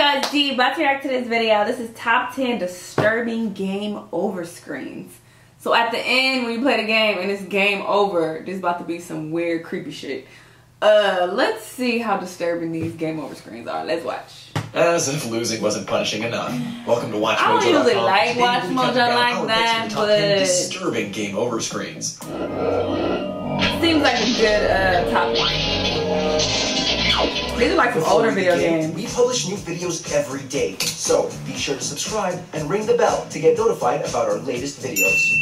guys, G, about to react to this video. This is top 10 disturbing game over screens. So at the end, when you play the game and it's game over, there's about to be some weird, creepy shit. Let's see how disturbing these game over screens are. Let's watch. As if losing wasn't punishing enough. Welcome to Watch Mojo. I don't usually like Watch Mojo like that, but disturbing game over screens. Seems like a good topic. These are like some older video games. We publish new videos every day, so be sure to subscribe and ring the bell to get notified about our latest videos.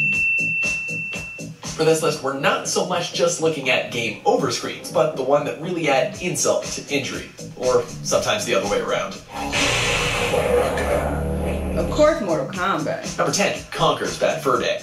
For this list, we're not so much just looking at game over screens, but the one that really add insult to injury. Or sometimes the other way around. Of course, Mortal Kombat. Number 10, Conker's Bad Fur Day.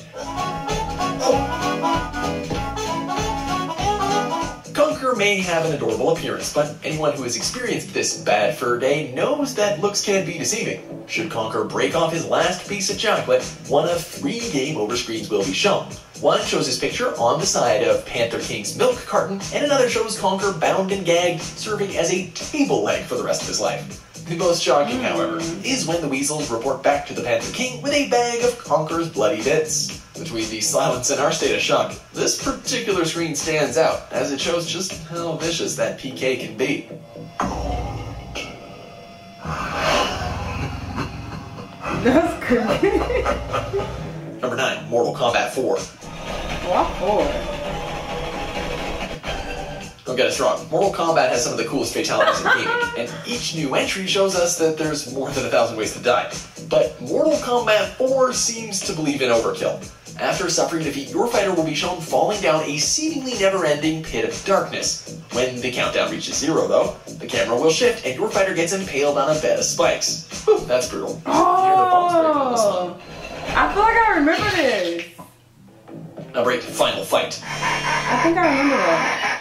Conker may have an adorable appearance, but anyone who has experienced this bad fur day knows that looks can be deceiving. Should Conker break off his last piece of chocolate, one of 3 game over screens will be shown. One shows his picture on the side of Panther King's milk carton, and another shows Conker bound and gagged, serving as a table leg for the rest of his life. The most shocking, however, is when the weasels report back to the Panther King with a bag of Conker's bloody bits. Between the silence and our state of shock, this particular screen stands out, as it shows just how vicious that PK can be. That's creepy. Number 9, Mortal Kombat 4. What for? Don't get us wrong, Mortal Kombat has some of the coolest fatalities in gaming, and each new entry shows us that there's more than 1,000 ways to die. But Mortal Kombat 4 seems to believe in overkill. After suffering defeat, your fighter will be shown falling down a seemingly never-ending pit of darkness. When the countdown reaches 0, though, the camera will shift and your fighter gets impaled on a bed of spikes. Whew, that's brutal. Oh, I feel like I remember this. Number 8, Final Fight. I think I remember that.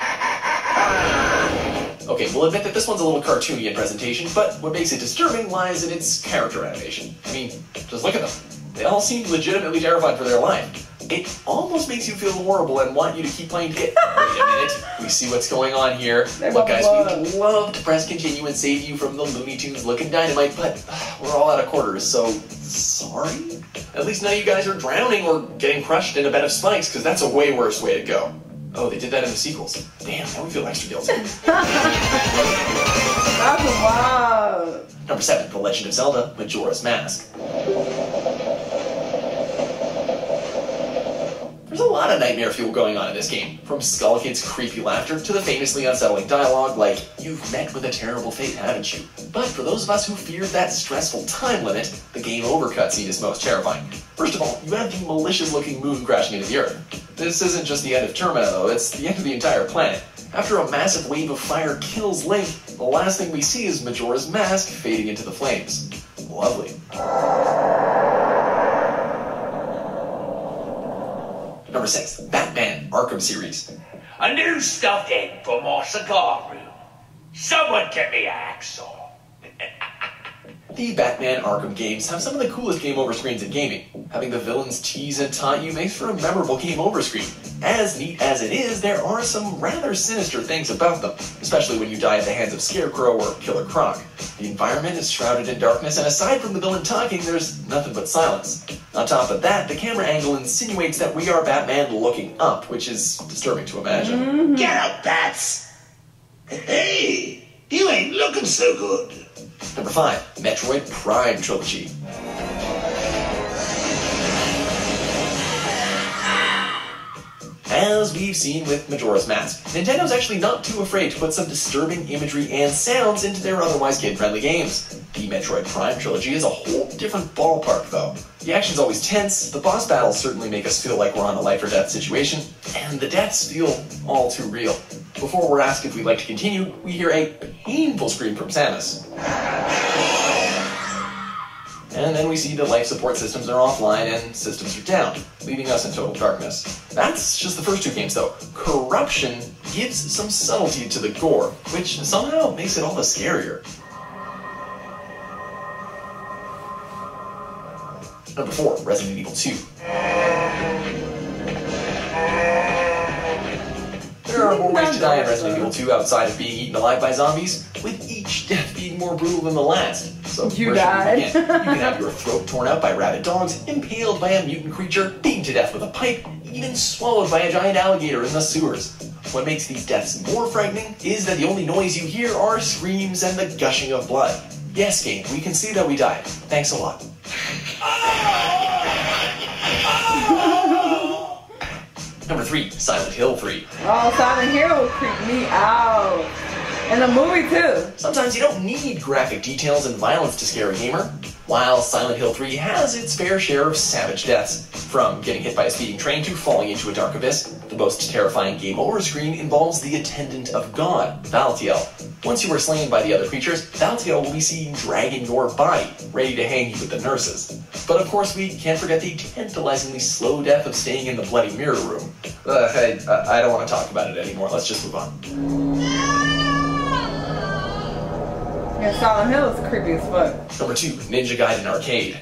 Okay, we'll admit that this one's a little cartoony in presentation, but what makes it disturbing lies in its character animation. I mean, just look at them. They all seem legitimately terrified for their life. It almost makes you feel horrible and want you to keep playing to get, wait a minute, we see what's going on here. Look guys, we'd love to press continue and save you from the Looney Tunes looking dynamite, but we're all out of quarters, so sorry? At least none of you guys are drowning or getting crushed in a bed of spikes, because that's a way worse way to go. Oh, they did that in the sequels. Damn, now we feel extra guilty. That's wild. Number 7, The Legend of Zelda, Majora's Mask. There's a lot of nightmare fuel going on in this game, from Skull Kid's creepy laughter to the famously unsettling dialogue like, "You've met with a terrible fate, haven't you?" But for those of us who feared that stressful time limit, the game over cutscene is most terrifying. First of all, you have the malicious-looking moon crashing into the Earth. This isn't just the end of Termina, though, it's the end of the entire planet. After a massive wave of fire kills Link, the last thing we see is Majora's Mask fading into the flames. Lovely. Number 6, Batman Arkham series. A new stuffed egg for my cigar room. Someone get me a hacksaw. The Batman Arkham games have some of the coolest game over screens in gaming. Having the villains tease and taunt you makes for a memorable game over screen. As neat as it is, there are some rather sinister things about them, especially when you die at the hands of Scarecrow or Killer Croc. The environment is shrouded in darkness, and aside from the villain talking, there's nothing but silence. On top of that, the camera angle insinuates that we are Batman looking up, which is disturbing to imagine. Get up, Bats! Hey, you ain't looking so good. Number 5, Metroid Prime Trilogy. As we've seen with Majora's Mask, Nintendo's actually not too afraid to put some disturbing imagery and sounds into their otherwise kid-friendly games. The Metroid Prime Trilogy is a whole different ballpark, though. The action's always tense, the boss battles certainly make us feel like we're on a life-or-death situation, and the deaths feel all too real. Before we're asked if we'd like to continue, we hear a painful scream from Samus. And then we see the life support systems are offline and systems are down, leaving us in total darkness. That's just the first 2 games, though. Corruption gives some subtlety to the gore, which somehow makes it all the scarier. Number 4, Resident Evil 2. There are more ways to die in Resident Evil 2 outside of being eaten alive by zombies, with each death being more more brutal than the last. So You where should we died. begin? You can have your throat torn out by rabid dogs, impaled by a mutant creature, beaten to death with a pipe, even swallowed by a giant alligator in the sewers. What makes these deaths more frightening is that the only noise you hear are screams and the gushing of blood. Yes, game, we can see that we died. Thanks a lot. Number 3, Silent Hill 3. Oh, Silent Hill would creep me out. In the movie too. Sometimes you don't need graphic details and violence to scare a gamer. While Silent Hill 3 has its fair share of savage deaths, from getting hit by a speeding train to falling into a dark abyss, the most terrifying game over screen involves the Attendant of God, Valtiel. Once you are slain by the other creatures, Valtiel will be seen dragging your body, ready to hang you with the nurses. But of course we can't forget the tantalizingly slow death of staying in the Bloody Mirror room. I don't want to talk about it anymore, let's just move on. Yeah, Silent Hill is creepy as fuck. Number 2, Ninja Gaiden Arcade.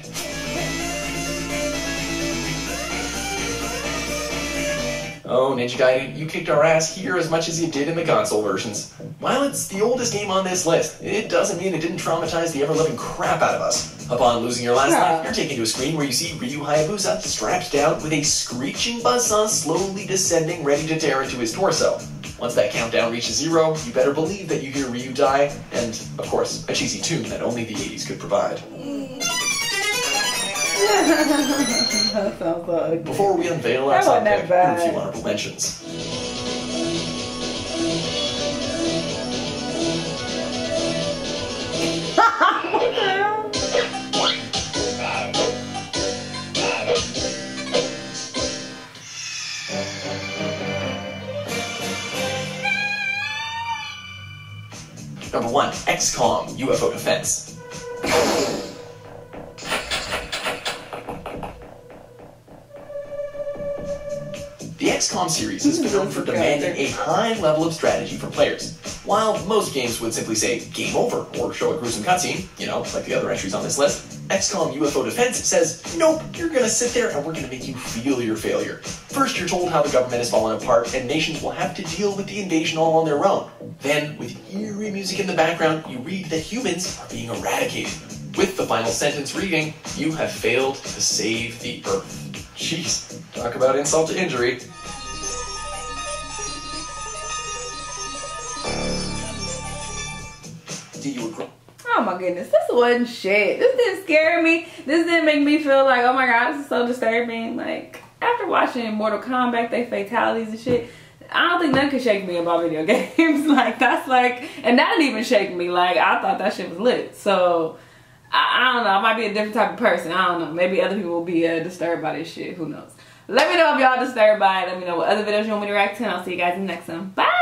Oh, Ninja Gaiden, you kicked our ass here as much as you did in the console versions. While it's the oldest game on this list, it doesn't mean it didn't traumatize the ever-loving crap out of us. Upon losing your last life, you're taken to a screen where you see Ryu Hayabusa strapped down with a screeching buzzsaw slowly descending, ready to tear into his torso. Once that countdown reaches 0, you better believe that you hear Ryu die, and, of course, a cheesy tune that only the 80s could provide. That sounds so ugly. Before we unveil our That top wasn't that pick, here are a bad. few honorable mentions. Number 1, XCOM UFO Defense. The XCOM series has been known for demanding a high level of strategy from players. While most games would simply say game over or show a gruesome cutscene, you know, like the other entries on this list, XCOM UFO Defense says, nope, you're gonna sit there and we're gonna make you feel your failure. First, you're told how the government is falling apart and nations will have to deal with the invasion all on their own. Then, with eerie music in the background, you read that humans are being eradicated. With the final sentence reading, you have failed to save the Earth. Jeez, talk about insult to injury. Do you agree? Oh my goodness, this wasn't shit. This didn't scare me. This didn't make me feel like, oh my god, this is so disturbing. Like, after watching Mortal Kombat, they fatalities and shit, I don't think nothing could shake me about video games. Like, that's like, and that didn't even shake me. Like, I thought that shit was lit. So, I don't know. I might be a different type of person. I don't know. Maybe other people will be disturbed by this shit. Who knows? Let me know if y'all disturbed by it. Let me know what other videos you want me to react to, and I'll see you guys in the next one. Bye!